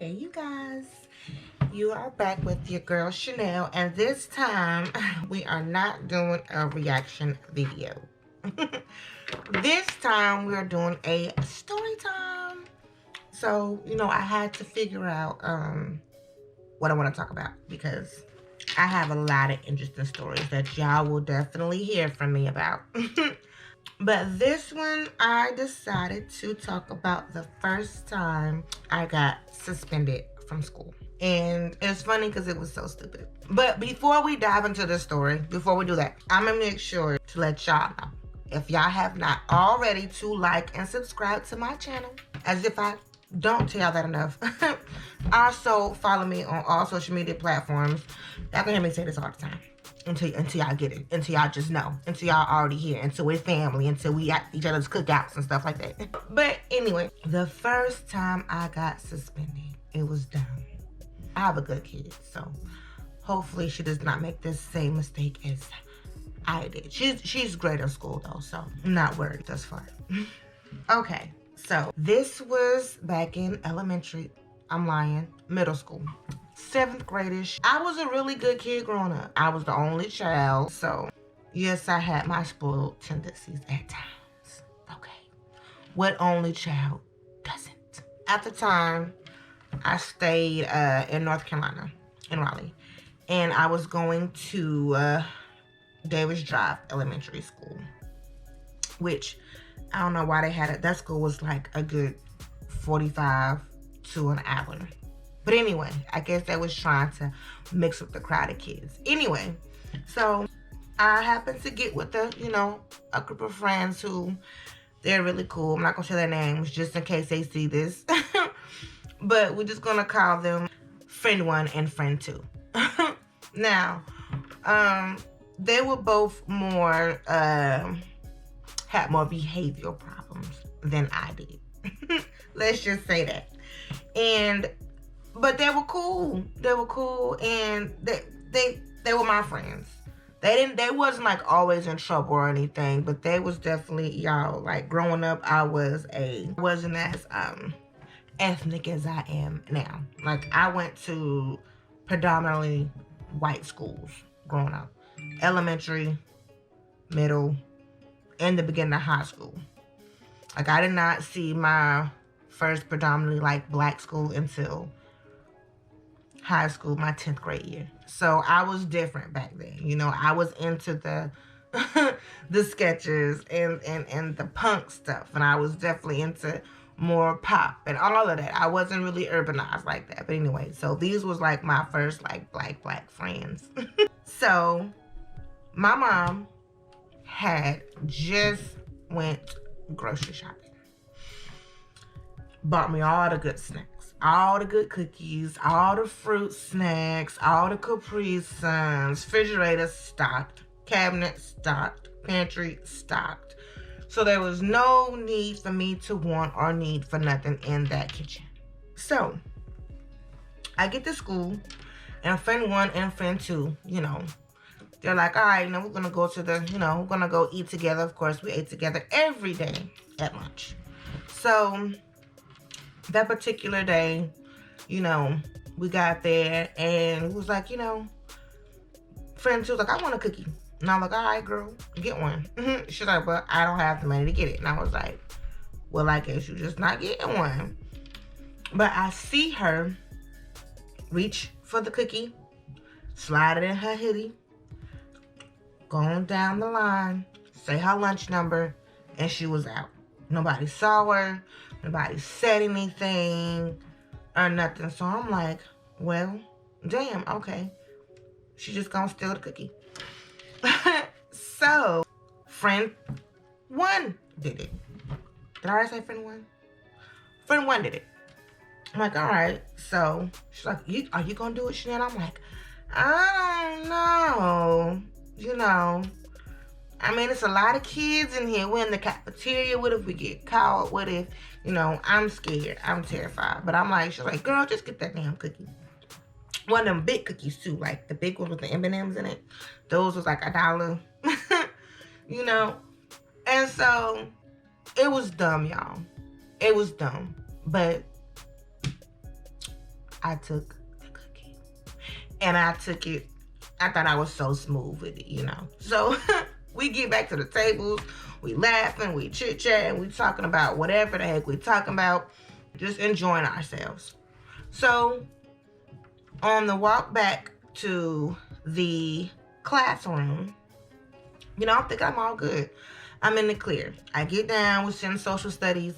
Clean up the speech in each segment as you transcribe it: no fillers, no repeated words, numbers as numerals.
Hey you guys, you are back with your girl Chanel, and this time we are not doing a reaction video. This time we are doing a story time. So, I had to figure out what I want to talk about because I have a lot of interesting stories that y'all will definitely hear from me about. But this one, I decided to talk about the first time I got suspended from school. And it's funny because it was so stupid. But before we dive into the story, before we do that, I'm going to make sure to let y'all know, if y'all have not already, to like and subscribe to my channel. As if I don't tell y'all that enough. Also, follow me on all social media platforms. Y'all can hear me say this all the time. Until y'all get it, until y'all just know, until y'all already here, until we're family, until we at each other's cookouts and stuff like that. But anyway, the first time I got suspended, it was dumb. I have a good kid, so hopefully she does not make this same mistake as I did. She's great at school though, so I'm not worried thus far. Okay, so this was back in elementary. I'm lying, middle school. 7th gradish. I was a really good kid growing up. I was the only child, so yes, I had my spoiled tendencies at times. Okay, what only child doesn't? At the time, I stayed in North Carolina, in Raleigh, and I was going to Davis Drive Elementary School, which I don't know why they had it. That school was like a good 45 to an hour. But anyway, I guess they was trying to mix with the crowd of kids. Anyway, so I happened to get with a group of friends who, they're really cool. I'm not going to share their names just in case they see this. But we're just going to call them friend 1 and friend 2. Now, they were both more, had more behavioral problems than I did. Let's just say that. But they were cool. They were cool, and they were my friends. They wasn't like always in trouble or anything, but they was definitely, y'all, like growing up, I wasn't as ethnic as I am now. Like, I went to predominantly white schools growing up. Elementary, middle, and the beginning of high school. Like, I did not see my first predominantly like black school until high school, my 10th grade year. So I was different back then. I was into the the sketches and the punk stuff, and I was definitely into more pop and all of that. I wasn't really urbanized like that. But anyway, so these was like my first like black friends. So my mom had just went grocery shopping. Bought me all the good snacks, all the good cookies, all the fruit snacks, all the Capri Suns, refrigerator stocked, cabinet stocked, pantry stocked. So there was no need for me to want or need for nothing in that kitchen. So I get to school, and friend 1 and friend 2, they're like, all right, we're going to go to we're going to go eat together. Of course, we ate together every day at lunch. So that particular day, we got there, and it was like, friend 2 was like, I want a cookie. And I'm like, all right, girl, get one. She's like, but I don't have the money to get it. And I was like, well, I guess you're just not getting one. But I see her reach for the cookie, slide it in her hoodie, going down the line, say her lunch number, and she was out. Nobody saw her. Nobody said anything or nothing. So I'm like, well, damn, okay. She just gonna steal the cookie. So, friend 1 did it. Did I already say friend 1? Friend 1 did it. I'm like, all right. So, she's like, are you gonna do it, Chanel? I'm like, I don't know. I mean, it's a lot of kids in here. We're in the cafeteria. What if we get caught? What if, I'm scared. I'm terrified. But I'm like, she's like, girl, just get that damn cookie. One of them big cookies, too. Like, the big ones with the M&Ms in it. Those was like $1. And so, it was dumb, y'all. It was dumb. But I took the cookie. And I took it. I thought I was so smooth with it, you know. So we get back to the tables. We laughing, we chit-chatting, we talking about whatever the heck we talking about. Just enjoying ourselves. So on the walk back to the classroom, you know, I'm thinking I'm all good. I'm in the clear. I get down, we're in social studies,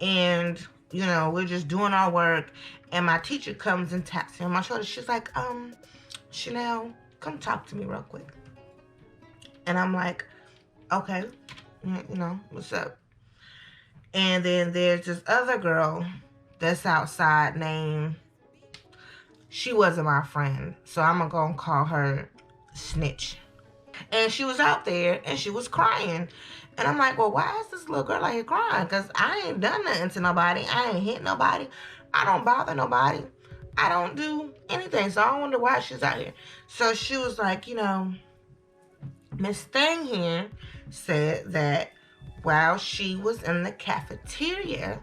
and, you know, we're just doing our work. And my teacher comes and taps me on my shoulder. She's like, Chanel, come talk to me real quick. And I'm like, okay, you know, what's up? And then there's this other girl that's outside named, she wasn't my friend, so I'm gonna call her Snitch. And she was out there and she was crying. And I'm like, well, why is this little girl out here crying? Because I ain't done nothing to nobody. I ain't hit nobody. I don't bother nobody. I don't do anything. So I wonder why she's out here. So she was like, you know, Miss Thing here said that while she was in the cafeteria,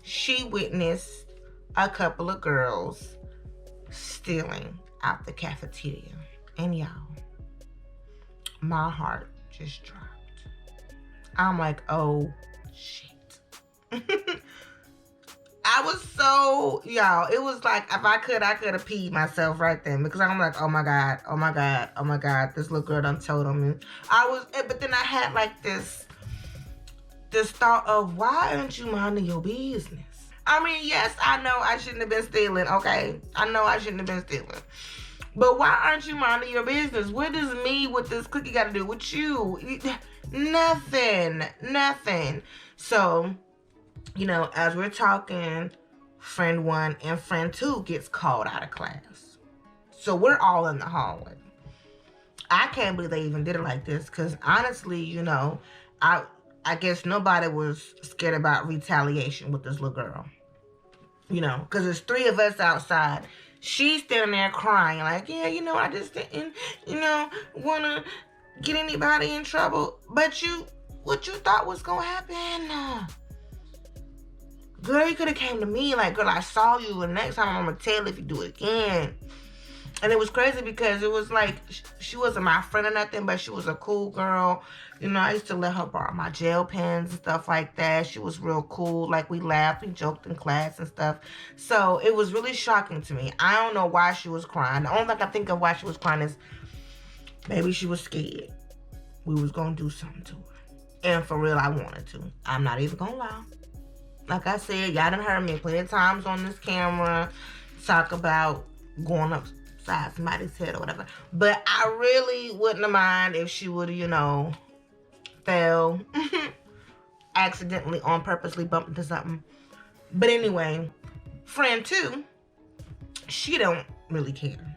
she witnessed a couple of girls stealing out the cafeteria. And y'all, my heart just dropped. I'm like, oh shit. I was so, y'all, it was like, if I could have peed myself right then, because I'm like, oh my God, oh my God, oh my God, this little girl done told on me. But then I had like this thought of, why aren't you minding your business? I mean, yes, I know I shouldn't have been stealing, okay? I know I shouldn't have been stealing. But why aren't you minding your business? What does me with this cookie got to do with you? Nothing. So, you know, as we're talking, friend 1 and friend 2 gets called out of class. So we're all in the hallway. I can't believe they even did it like this, because honestly, you know, I guess nobody was scared about retaliation with this little girl. You know, because there's 3 of us outside. She's standing there crying like, yeah, you know, I just didn't, you know, want to get anybody in trouble. But what you thought was going to happen? Girl, you could have came to me like, girl, I saw you, and next time I'm going to tell if you do it again. And it was crazy because it was like, she wasn't my friend or nothing, but she was a cool girl. You know, I used to let her borrow my gel pens and stuff like that. She was real cool. Like, we laughed and joked in class and stuff. So, it was really shocking to me. I don't know why she was crying. The only thing I can think of why she was crying is maybe she was scared we was going to do something to her. And for real, I wanted to. I'm not even going to lie. Like I said, y'all done heard me plenty of times on this camera talk about going upside somebody's head or whatever. But I really wouldn't have mind if she would have, you know, fell accidentally on purposely bumped into something. But anyway, friend 2, she don't really care.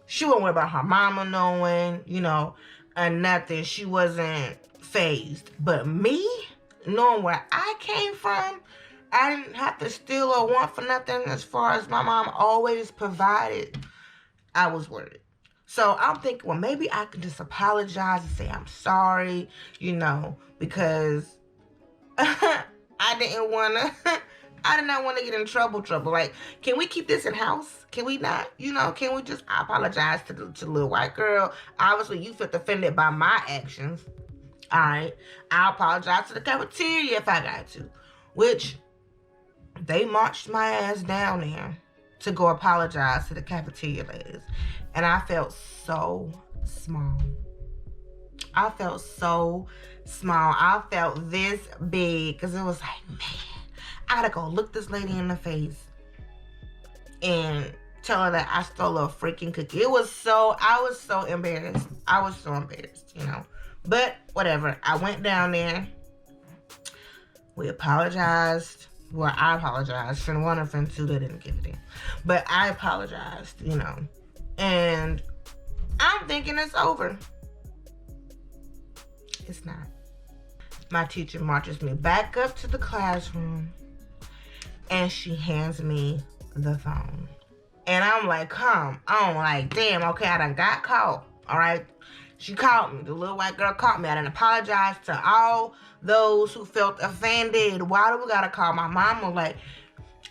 She won't worry about her mama knowing, you know, and nothing. She wasn't fazed. But me, knowing where I came from, I didn't have to steal or want for nothing. As far as my mom always provided, I was worried. So I'm thinking, well, maybe I can just apologize and say I'm sorry, you know, because I did not want to get in trouble. Like, can we keep this in house? Can we not? You know, can we just apologize to the little white girl? Obviously, you felt offended by my actions. All right. I'll apologize to the cafeteria if I got to. Which, they marched my ass down there to go apologize to the cafeteria ladies. And I felt so small. I felt so small. I felt this big because it was like, man, I gotta go look this lady in the face and tell her that I stole a freaking cookie. I was so embarrassed. I was so embarrassed, you know. But whatever. I went down there. We apologized. Well, I apologized. Friend 1 and friend 2, they didn't give it in. But I apologized, you know. And I'm thinking it's over. It's not. My teacher marches me back up to the classroom, and she hands me the phone. And I'm like, come on, like, damn, okay, I done got caught, all right? She called me. The little white girl called me. I done apologized to all those who felt offended. Why do we gotta call my mama? Like,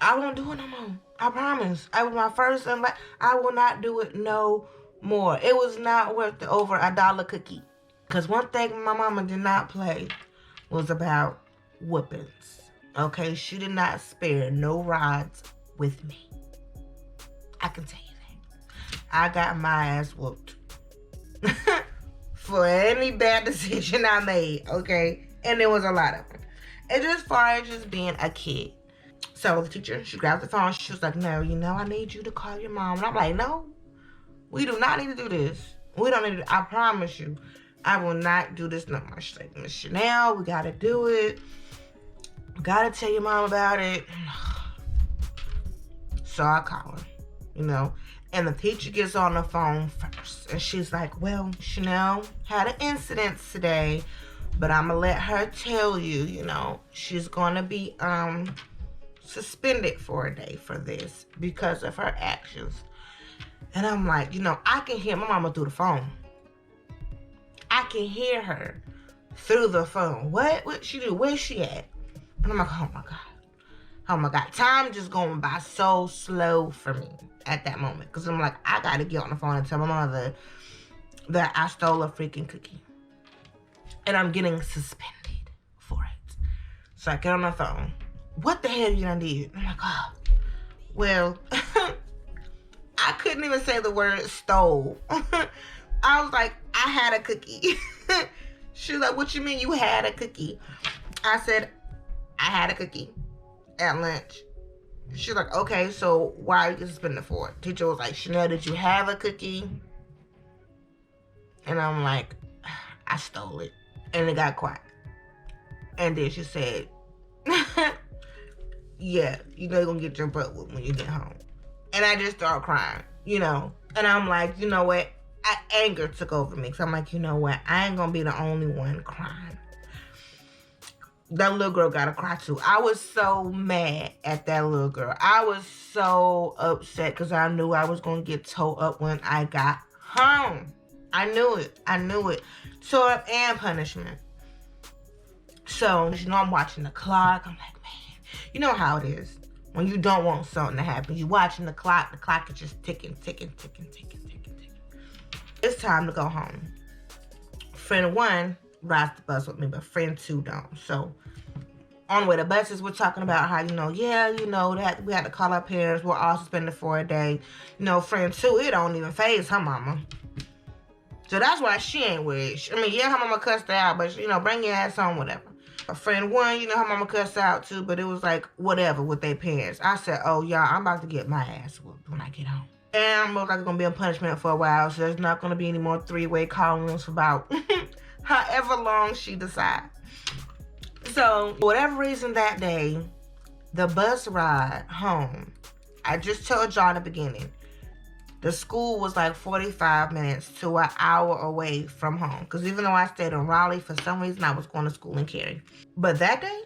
I won't do it no more. I promise. I was my first and I will not do it no more. It was not worth the over $1 cookie. Because one thing my mama did not play was about whoopings. Okay? She did not spare no rods with me. I can tell you that. I got my ass whooped. For any bad decision I made, okay? And there was a lot of them. And just as far as just being a kid. So the teacher, she grabbed the phone. She was like, no, I need you to call your mom. And I'm like, no, we do not need to do this. We don't need to, I promise you, I will not do this no more. She's like, Miss Chanel, we got to do it. We got to tell your mom about it. So I call her, And the teacher gets on the phone first. And she's like, well, Chanel had an incident today. But I'm going to let her tell you, she's going to be suspended for a day for this because of her actions. And I'm like, I can hear my mama through the phone. I can hear her through the phone. What she do? Where's she at? And I'm like, oh my God. Oh my God. Time just going by so slow for me at that moment. Because I'm like, I got to get on the phone and tell my mother that I stole a freaking cookie. And I'm getting suspended for it. So I get on the phone. What the hell you done did? I'm like, oh, well, I couldn't even say the word stole. I was like, I had a cookie. She was like, what you mean you had a cookie? I said, I had a cookie at lunch. She's like, okay, so why are you suspended for it? Teacher was like, Chanel, did you have a cookie? And I'm like, I stole it. And it got quiet. And then she said, yeah, you're going to get your butt whooped when you get home. And I just started crying, And I'm like, you know what? Anger took over me. So I'm like, you know what? I ain't going to be the only one crying. That little girl got to cry too. I was so mad at that little girl. I was so upset because I knew I was going to get towed up when I got home. I knew it. Tore up and punishment. So, I'm watching the clock. I'm like, man, you know how it is. When you don't want something to happen, you watching the clock is just ticking. It's time to go home. Friend 1 rides the bus with me, but friend 2 don't. So, on the way to buses, we're talking about how, that we had to call our parents. We're all suspended for a day. Friend 2, it don't even faze her mama. So that's why she ain't with it. I mean, yeah, her mama cussed her out, but, bring your ass home, whatever. A friend 1, her mama cussed her out too, but it was like, whatever, with their parents. I said, oh, y'all, I'm about to get my ass whooped when I get home. And I'm most likely going to be in punishment for a while, so there's not going to be any more 3-way callings for about however long she decides. So, for whatever reason that day, the bus ride home, I just told y'all in the beginning, the school was like 45 minutes to an hour away from home. Because even though I stayed in Raleigh, for some reason I was going to school in Cary. But that day,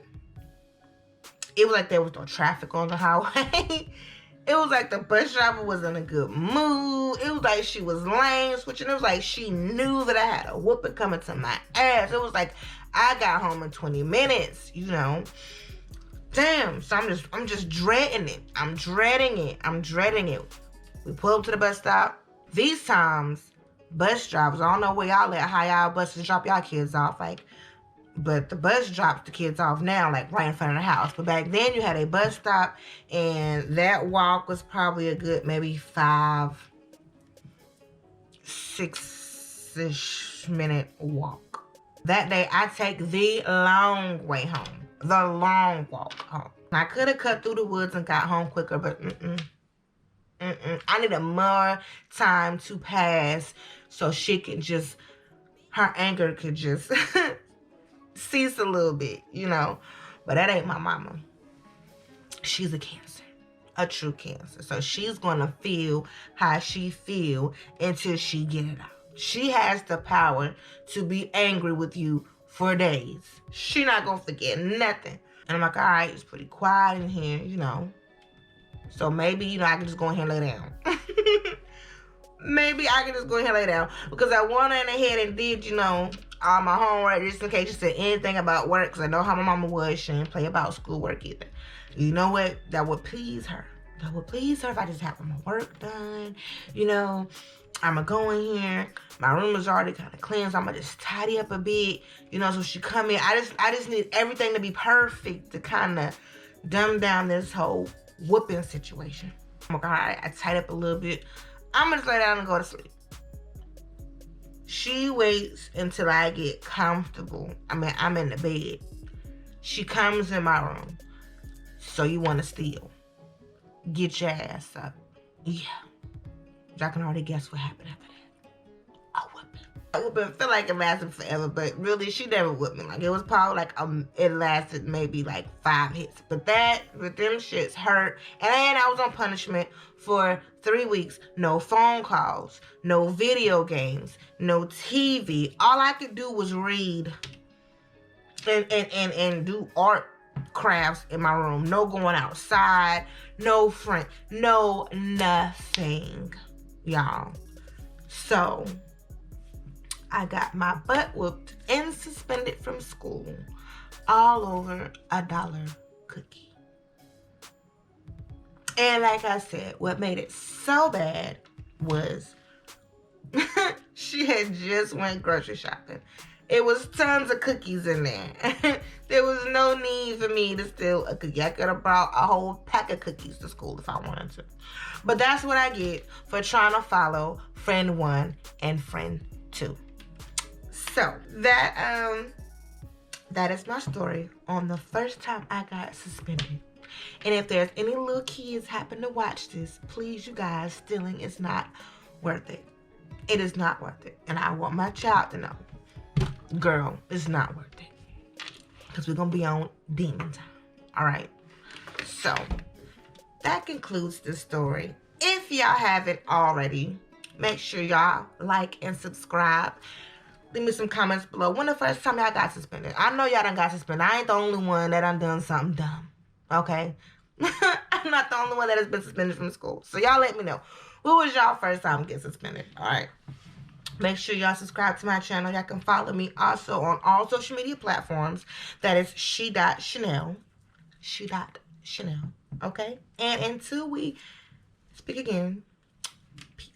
it was like there was no traffic on the highway. It was like the bus driver was in a good mood. It was like she was lane switching. It was like she knew that I had a whooping coming to my ass. It was like I got home in 20 minutes, Damn, so I'm just dreading it. I'm dreading it. We pull up to the bus stop. These times, bus drivers, I don't know where y'all at, how y'all buses drop y'all kids off, but the bus drops the kids off now, right in front of the house. But back then, you had a bus stop, and that walk was probably a good maybe 6-ish minute walk. That day, I take the long way home, the long walk home. I could have cut through the woods and got home quicker, but I needed more time to pass so she could her anger could just cease a little bit, But that ain't my mama. She's a Cancer, a true Cancer. So she's going to feel how she feel until she get it out. She has the power to be angry with you for days. She not going to forget nothing. And I'm like, all right, it's pretty quiet in here, So maybe, I can just go ahead and lay down. Maybe I can just go ahead and lay down. Because I went in ahead and did, all my homework just in case she said anything about work. Because I know how my mama was. She didn't play about schoolwork either. You know what? That would please her. though. Well, please, sir, if I just have my work done, you know, I'm going to go in here. My room is already kind of clean, so I'm going to just tidy up a bit, you know, so she come in. I just need everything to be perfect to kind of dumb down this whole whooping situation. I'm like, all right, I tied up a little bit. I'm going to lay down and go to sleep. She waits until I get comfortable. I mean, I'm in the bed. She comes in my room. So you want to steal. Get your ass up. Yeah. Y'all can already guess what happened after that. A whooping. A whooping feel like it lasted forever, but really, she never whooped me. Like, it was probably like, it lasted maybe like 5 hits. But with them shits hurt. And I was on punishment for 3 weeks. No phone calls. No video games. No TV. All I could do was read. And do art crafts in my room. No going outside. No friend. No nothing. Y'all. So, I got my butt whooped and suspended from school. All over $1 cookie. And like I said, what made it so bad was she had just went grocery shopping. It was tons of cookies in there. There was no need for me to steal a cookie. I could have brought a whole pack of cookies to school if I wanted to. But that's what I get for trying to follow friend 1 and friend 2. So that is my story on the first time I got suspended. And if there's any little kids happen to watch this, please, you guys, stealing is not worth it. It is not worth it. And I want my child to know, girl, it's not worth it. Because we're going to be on demon time. All right. So, that concludes the story. If y'all haven't already, make sure y'all like and subscribe. Leave me some comments below. When the first time y'all got suspended? I know y'all done got suspended. I ain't the only one that done something dumb. Okay? I'm not the only one that has been suspended from school. So y'all let me know. When was y'all first time get suspended? Alright. Make sure y'all subscribe to my channel. Y'all can follow me also on all social media platforms. That is she.chanel. She.chanel. Okay? And until we speak again, peace.